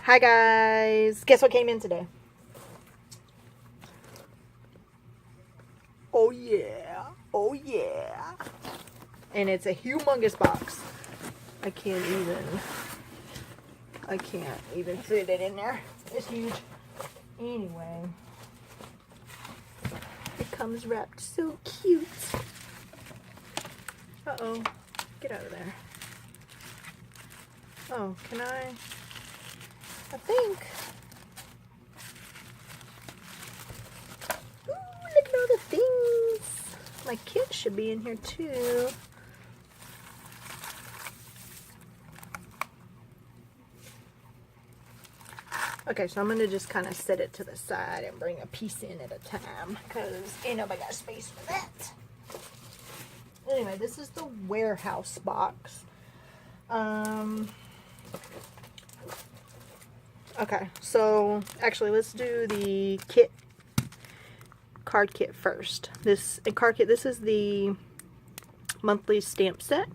Hi guys, guess what came in today? Oh yeah, oh yeah. And it's a humongous box. I can't even fit it in there. It's huge. Anyway, it comes wrapped so cute. Uh-oh, get out of there. Oh, can I think. Ooh, look at all the things. My kit should be in here too. Okay, so I'm going to just kind of set it to the side and bring a piece in at a time because ain't nobody got space for that. Anyway, this is the warehouse box. Okay, so actually let's do the kit, card kit first. This card kit, this is the monthly stamp set.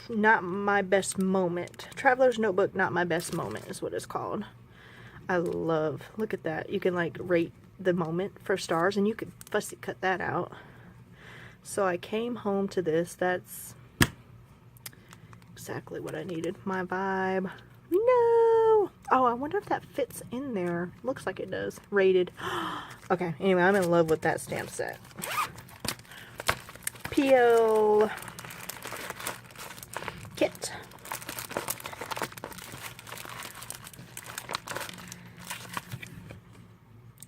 Not my best moment. Traveler's Notebook, not my best moment is what it's called. I love, look at that. You can like rate the moment for stars and you could fussy cut that out. So I came home to this. That's exactly what I needed. My vibe. No! Oh, I wonder if that fits in there. Looks like it does. Rated. Okay, anyway, I'm in love with that stamp set. PL kit.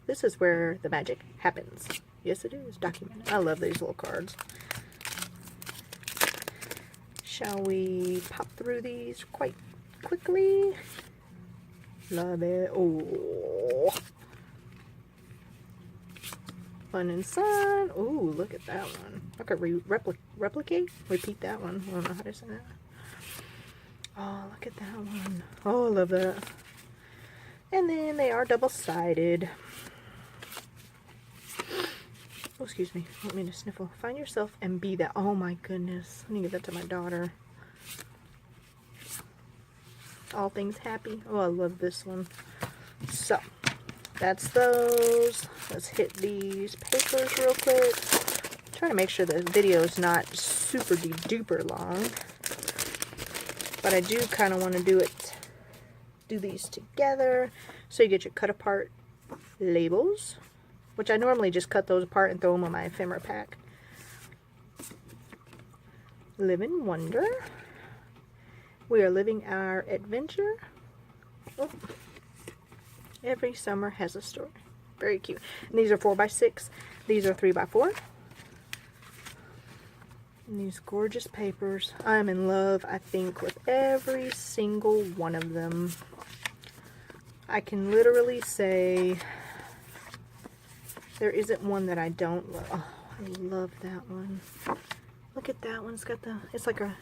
This is where the magic happens. Yes, it is. Documented. I love these little cards. Shall we pop through these quite quickly? Love it. Oh. Fun and Sun. Oh, look at that one. I could replicate? Repeat that one. I don't know how to say that. Oh, look at that one. Oh, I love that. And then they are double-sided. Oh, excuse me. I don't mean to sniffle. Find yourself and be that. Oh my goodness. I need to give that to my daughter. All things happy. Oh, I love this one. So, that's those. Let's hit these papers real quick. Trying to make sure the video is not super duper long. But I do kind of want to do these together. So you get your cut apart labels, which I normally just cut those apart and throw them on my ephemera pack. Live in Wonder. We are living our adventure. Oh. Every summer has a story. Very cute. And these are 4x6. These are 3x4. And these gorgeous papers. I'm in love, I think, with every single one of them. I can literally say there isn't one that I don't love. Oh, I love that one. Look at that one. It's got the, it's like a,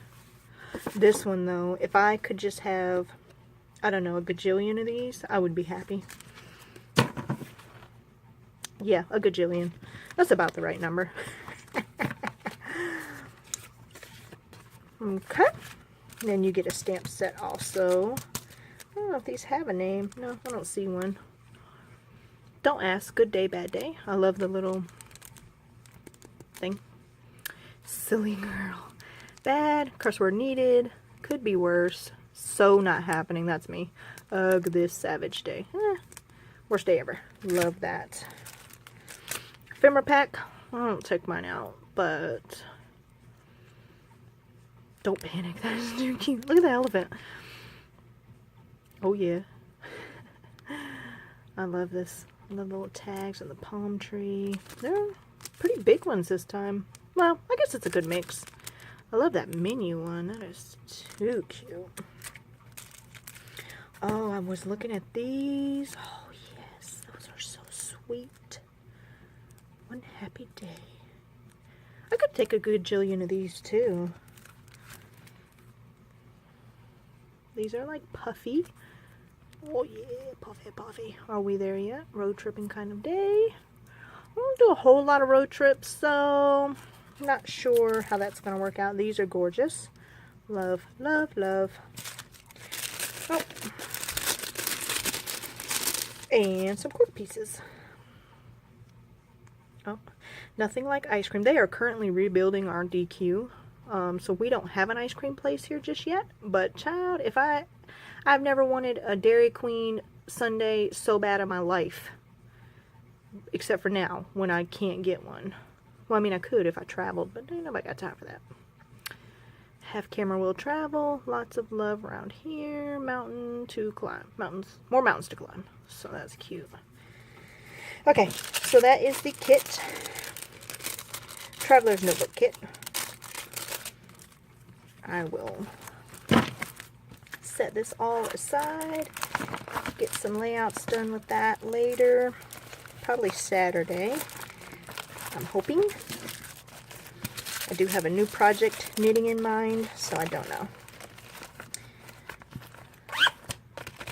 this one though, if I could just have, I don't know, a gajillion of these, I would be happy. Yeah, a gajillion. That's about the right number. Okay. And then you get a stamp set also. I don't know if these have a name. No, I don't see one. Don't ask. Good day, bad day. I love the little thing. Silly girl. Bad. Curse word needed. Could be worse. So not happening. That's me. Ugh, this savage day. Worst day ever. Love that. Ephemera pack. I don't take mine out, but don't panic. That is too cute. Look at the elephant. Oh yeah. I love this. I love the little tags and the palm tree. They're pretty big ones this time. Well, I guess it's a good mix. I love that menu one. That is too cute. Oh, I was looking at these. Oh yes, those are so sweet. One happy day. I could take a good jillion of these too. These are like puffy. Oh yeah, puffy, puffy. Are we there yet? Road tripping kind of day. I don't do a whole lot of road trips, so I'm not sure how that's going to work out. These are gorgeous. Love, love, love. Oh. And some cork pieces. Oh, nothing like ice cream. They are currently rebuilding our DQ. So we don't have an ice cream place here just yet. But child, I've never wanted a Dairy Queen sundae so bad in my life. Except for now, when I can't get one. Well, I mean, I could if I traveled, but ain't nobody got time for that. Half camera will travel. Lots of love around here. Mountain to climb. Mountains. More mountains to climb. So that's cute. Okay, so that is the kit. Traveler's Notebook kit. I will set this all aside. Get some layouts done with that later. Probably Saturday, I'm hoping. I do have a new project knitting in mind, so I don't know.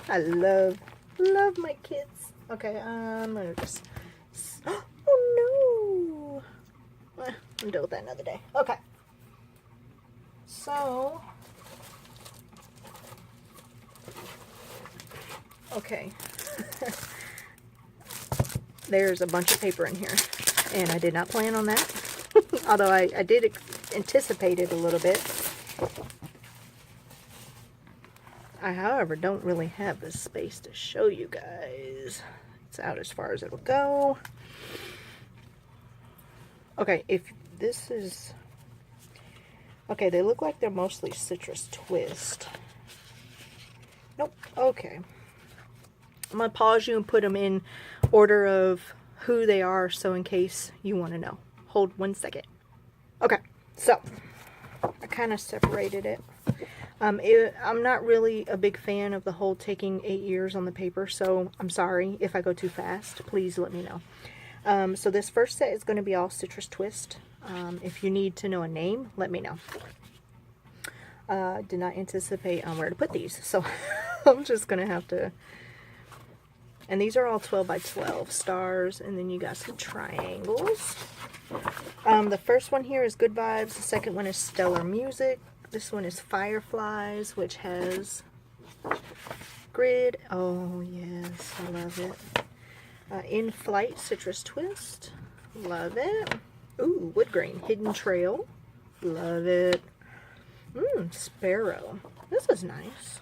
I love my kids. Okay, I'm gonna just... Oh no! I'll deal with that another day. Okay. So... Okay. There's a bunch of paper in here, and I did not plan on that. Although I did anticipate it a little bit. I, however, don't really have the space to show you guys. It's out as far as it'll go. Okay, if this is... Okay, they look like they're mostly Citrus Twist. Nope. Okay. I'm going to pause you and put them in order of who they are, so in case you want to know. Hold 1 second. Okay, so I kind of separated it. I'm not really a big fan of the whole taking 8 years on the paper, so I'm sorry if I go too fast. Please let me know. So this first set is going to be all Citrus Twist. If you need to know a name, let me know. Did not anticipate on where to put these, so I'm just going to have to... And these are all 12 by 12 stars, and then you got some triangles. The first one here is Good Vibes. The second one is Stellar Music. This one is Fireflies, which has grid. Oh, yes, I love it. In Flight, Citrus Twist. Love it. Ooh, Wood Grain, Hidden Trail. Love it. Sparrow. This is nice.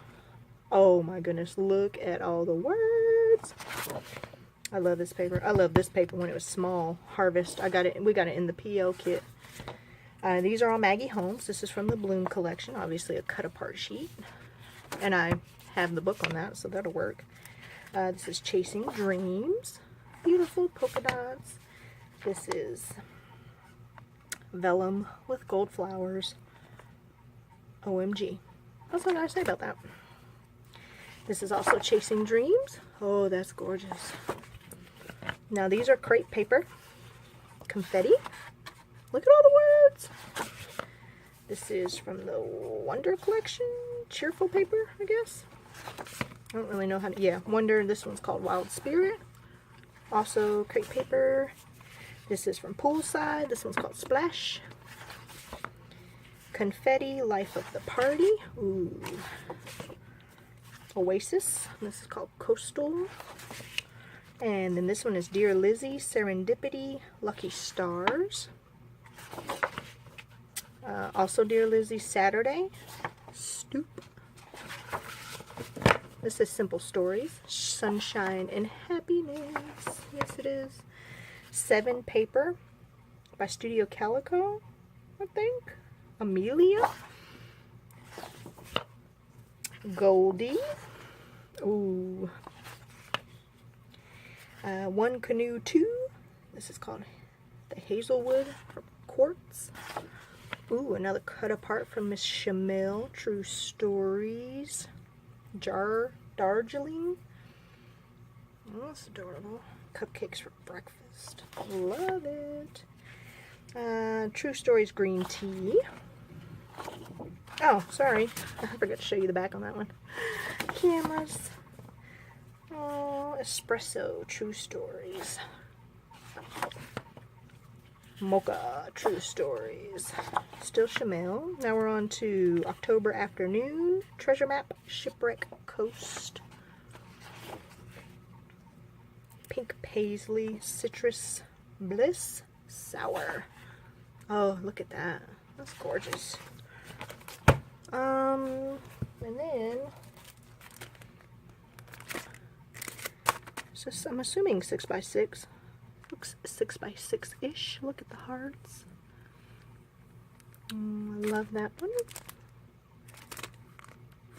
Oh my goodness, look at all the words. I love this paper. I love this paper when it was small. Harvest. We got it in the PO kit. These are all Maggie Holmes. This is from the Bloom collection. Obviously a cut apart sheet. And I have the book on that, so that'll work. This is Chasing Dreams. Beautiful polka dots. This is Vellum with gold flowers. OMG. What's I gotta say about that? This is also Chasing Dreams. Oh, that's gorgeous. Now these are crepe paper. Confetti. Look at all the words. This is from the Wonder collection. Cheerful paper, I guess. I don't really know how to... Yeah, Wonder. This one's called Wild Spirit. Also crepe paper. This is from Poolside. This one's called Splash. Confetti, Life of the Party. Ooh. Oasis. This is called Coastal. And then this one is Dear Lizzie, Serendipity, Lucky Stars. Also Dear Lizzie, Saturday, Stoop. This is Simple Stories, Sunshine and Happiness. Yes, it is. 7 Paper by Studio Calico, I think. Amelia. Goldie. Ooh. 1 Canoe 2. This is called the Hazelwood Quartz. Ooh, another cut apart from Miss Shamil. True Stories. Darjeeling. Oh, that's adorable. Cupcakes for breakfast. Love it. True Stories Green Tea. Oh, sorry. I forgot to show you the back on that one. Cameras. Oh, Espresso True Stories. Mocha, True Stories. Still Chamel. Now we're on to October Afternoon, Treasure Map, Shipwreck Coast. Pink Paisley, Citrus Bliss, Sour. Oh, look at that. That's gorgeous. And then, so I'm assuming 6x6. Looks 6x6-ish. Look at the hearts. I love that one.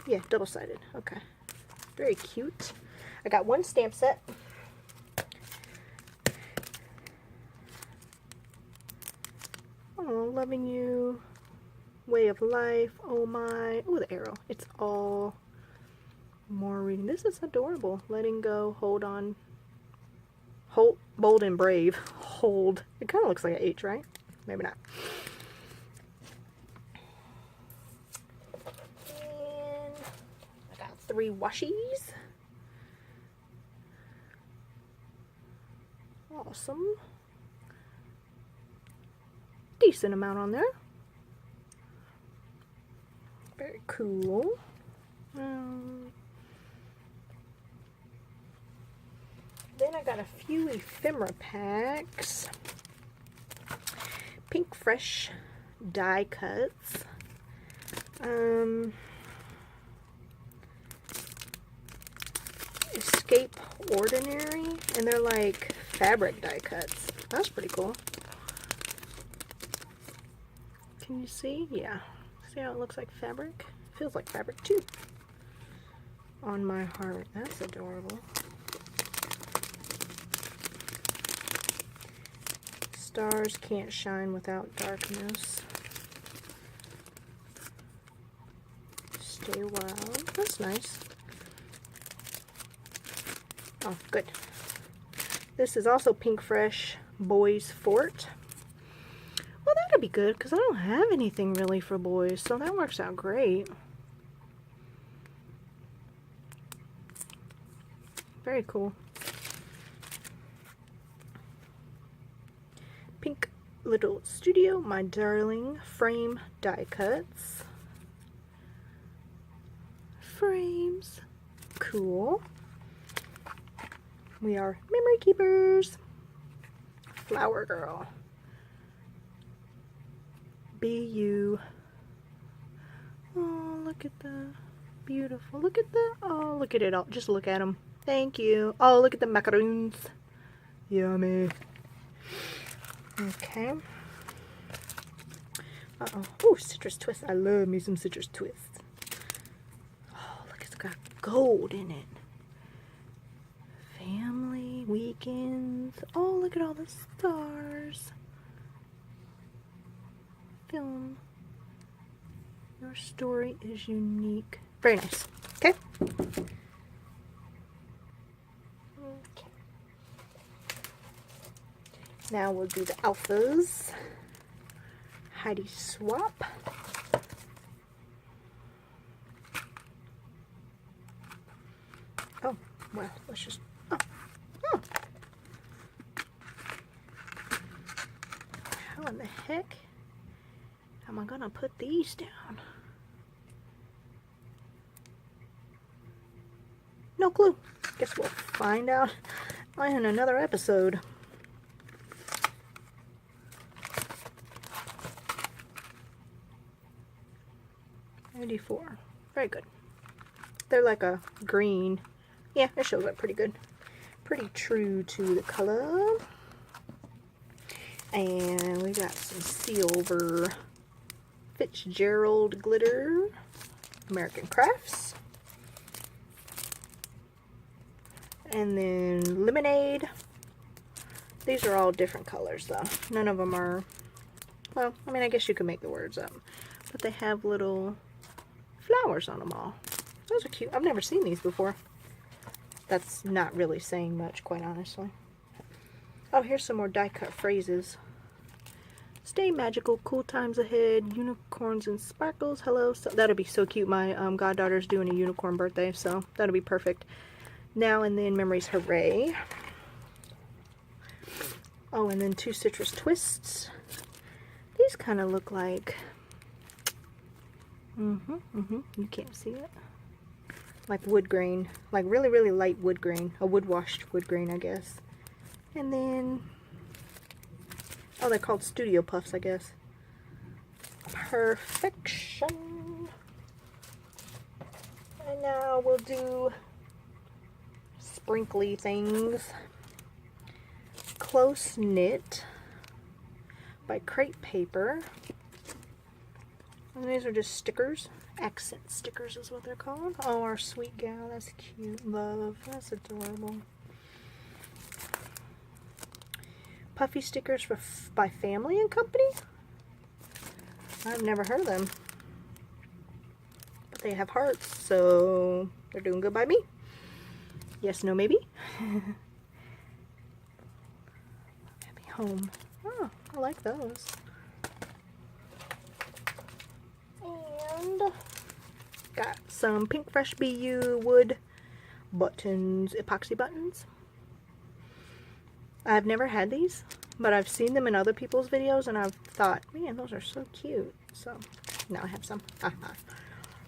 Yeah, double-sided. Okay. Very cute. I got one stamp set. Oh, Loving You, Way of Life, Oh My. Oh, the arrow. It's all more reading. This is adorable. Letting Go, Hold On. Hold, Bold and Brave. Hold. It kind of looks like an H, right? Maybe not. And I got 3 washies. Awesome. Decent amount on there. Very cool. Then I got a few ephemera packs. Pink Fresh die cuts. Escape Ordinary, and they're like fabric die cuts. That's pretty cool. Can you see? Yeah. See how it looks like fabric? Feels like fabric too. On My Heart. That's adorable. Stars Can't Shine Without Darkness. Stay Wild. That's nice. Oh, good. This is also Pink Fresh Boys Fort. Well, that'd be good because I don't have anything really for boys, so that works out great. Very cool. Pink Little Studio, My Darling frame die cuts. Frames. Cool. We are memory keepers. Flower Girl. Be You. Oh, look at the beautiful. Look at the, oh, look at it all. Just look at them. Thank you. Oh, look at the macaroons. Yummy. Okay. Uh-oh. Oh, Citrus Twist. I love me some Citrus Twist. Oh, look, it's got gold in it. Family, Weekends. Oh, look at all the stars. Film. Your story is unique. Very nice. Okay. Okay. Now we'll do the alphas. Heidi Swap. Oh, well, let's just, oh. How in the heck am I gonna put these down? No clue. Guess we'll find out in another episode. '94. Very good. They're like a green. Yeah, it shows up pretty good. Pretty true to the color. And we got some silver Fitzgerald glitter. American Crafts. And then Lemonade. These are all different colors though. None of them are, well, I mean, I guess you could make the words up. But they have little flowers on them all. Those are cute. I've never seen these before. That's not really saying much, quite honestly. Oh, here's some more die cut phrases. Stay magical, cool times ahead, unicorns and sparkles, hello. So that'll be so cute. My goddaughter's doing a unicorn birthday, so that'll be perfect. Now and then, memories, hooray. Oh, and then 2 citrus twists. These kind of look like, you can't see it. Like wood grain, like really, really light wood grain, a wood washed wood grain, I guess. And then, oh, they're called studio puffs, I guess. Perfection. And now we'll do sprinkly things. Close Knit by Crepe Paper. And these are just stickers. Accent stickers is what they're called. Oh, our sweet gal. That's cute. Love. That's adorable. Puffy stickers by Family and Company. I've never heard of them. But they have hearts, so they're doing good by me. Yes, no, maybe. Happy Home. Oh, I like those. And got some Pink Fresh BU wood buttons, epoxy buttons. I've never had these, but I've seen them in other people's videos and I've thought, man, those are so cute. So now I have some.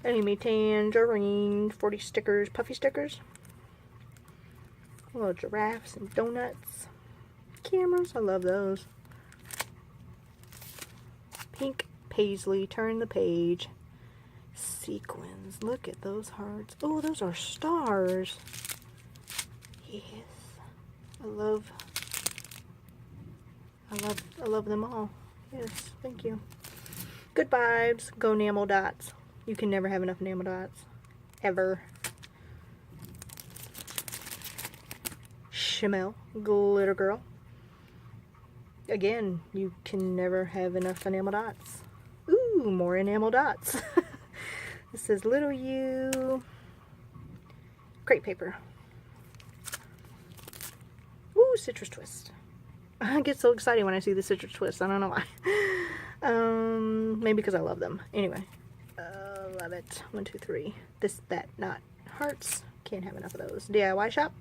Amy Tangerine, 40 stickers, puffy stickers. Little giraffes and donuts. Cameras, I love those. Pink Paisley, turn the page. Sequins, look at those hearts. Oh, those are stars. Yes, I love them all. Yes, thank you. Good vibes. Go enamel dots. You can never have enough enamel dots, ever. Chamel Glitter Girl. Again, you can never have enough enamel dots. Ooh, more enamel dots. This is Little You. Crepe Paper. Ooh, citrus twist. I get so excited when I see the citrus twist. I don't know why. Maybe because I love them. Anyway, love it. 1, 2, 3. This, that, not hearts. Can't have enough of those. DIY shop.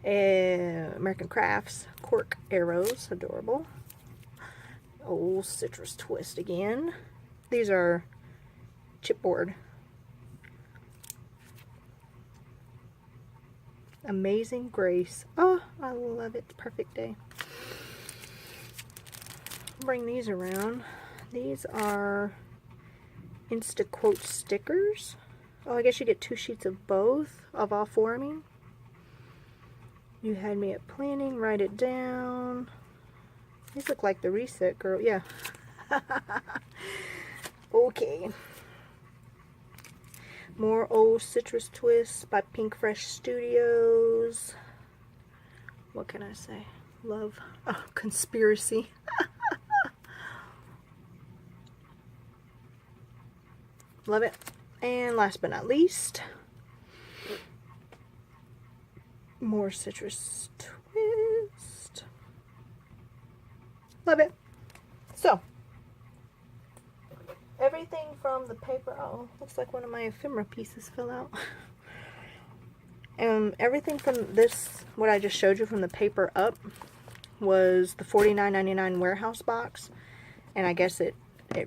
American Crafts. Cork arrows. Adorable. Old citrus twist again. These are chipboard. Amazing Grace. Oh, I love it. Perfect day. Bring these around. These are Insta-Quote stickers. Oh, I guess you get 2 sheets of both, of all 4, I mean. You had me at planning, write it down. These look like the Reset Girl, yeah. Okay. More old citrus twists by Pink Fresh Studios. What can I say? Love. Oh, conspiracy. Love it. And last but not least, more citrus twist. Love it. So, everything from the paper, oh, looks like one of my ephemera pieces fell out. Everything from this, what I just showed you from the paper up, was the $49.99 warehouse box. And I guess it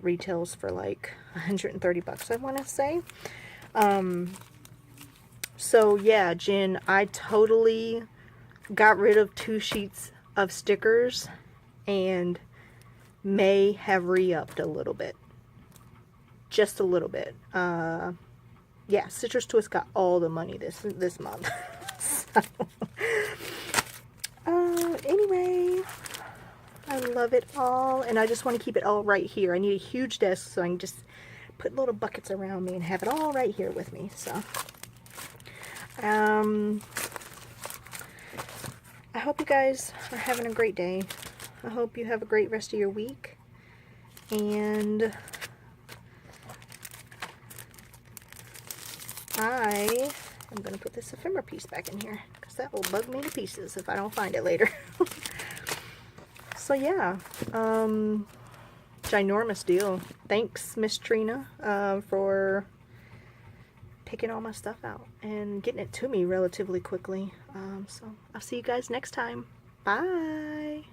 retails for like 130 bucks, I want to say. So yeah, Jen, I totally got rid of 2 sheets of stickers and may have re-upped a little bit. Just a little bit. Yeah, Citrus Twist got all the money this month. So, anyway, I love it all, and I just want to keep it all right here. I need a huge desk so I can just put little buckets around me and have it all right here with me. So, I hope you guys are having a great day. I hope you have a great rest of your week, and I am going to put this ephemera piece back in here because that will bug me to pieces if I don't find it later. So yeah, ginormous deal. Thanks, Miss Trina, for picking all my stuff out and getting it to me relatively quickly. So I'll see you guys next time. Bye.